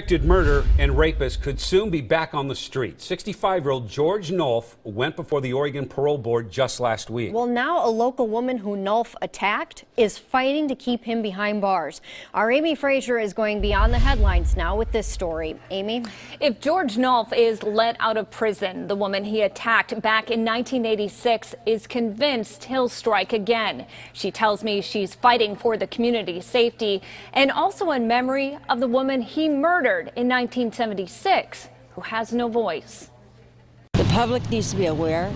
Convicted murderer and rapist could soon be back on the street. 65-year-old George Nulph went before the Oregon Parole Board just last week. Well, now a local woman who Nulph attacked is fighting to keep him behind bars. Our Amy Frazier is going beyond the headlines now with this story. Amy? If George Nulph is let out of prison, the woman he attacked back in 1986 is convinced he'll strike again. She tells me she's fighting for the community's safety and also in memory of the woman he murdered in 1976, who has no voice. The public needs to be aware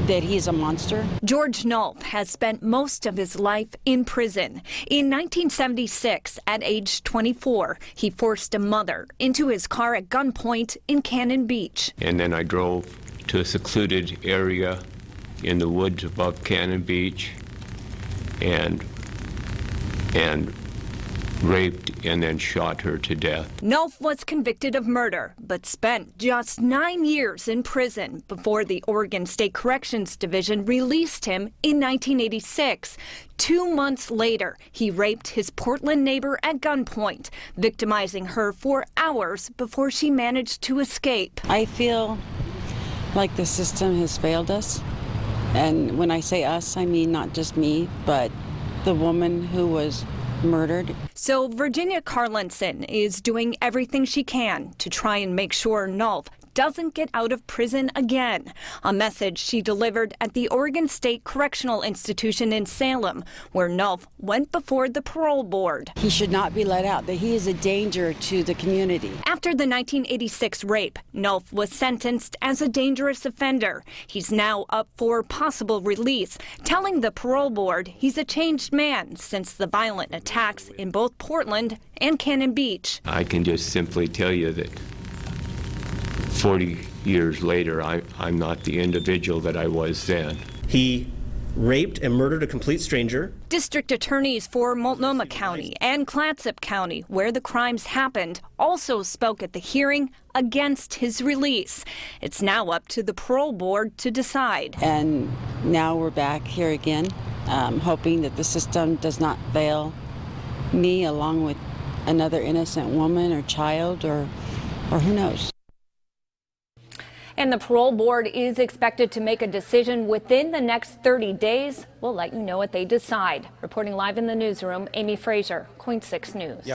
that he's a monster. George Nulph has spent most of his life in prison. In 1976, at age 24, he forced a mother into his car at gunpoint in Cannon Beach. And then I drove to a secluded area in the woods above Cannon Beach and raped and then shot her to death. Nulph was convicted of murder, but spent just 9 years in prison before the Oregon State Corrections Division released him in 1986. 2 months later, he raped his Portland neighbor at gunpoint, victimizing her for hours before she managed to escape. I feel like the system has failed us. And when I say us, I mean not just me, but the woman who was murdered. So Virginia Carlinson is doing everything she can to try and make sure Nulph doesn't get out of prison again. A message she delivered at the Oregon State Correctional Institution in Salem, where Nulph went before the parole board. He should not be let out, that he is a danger to the community. After the 1986 rape, Nulph was sentenced as a dangerous offender. He's now up for possible release, telling the parole board he's a changed man since the violent attacks in both Portland and Cannon Beach. I can just simply tell you that 40 years later, I'm not the individual that I was then. He raped and murdered a complete stranger. District attorneys for Multnomah County and Clatsop County, where the crimes happened, also spoke at the hearing against his release. It's now up to the parole board to decide. And now we're back here again, hoping that the system does not fail me along with another innocent woman or child or who knows. And the parole board is expected to make a decision within the next 30 days. We'll let you know what they decide. Reporting live in the newsroom, Amy Frazier, KOIN 6 News.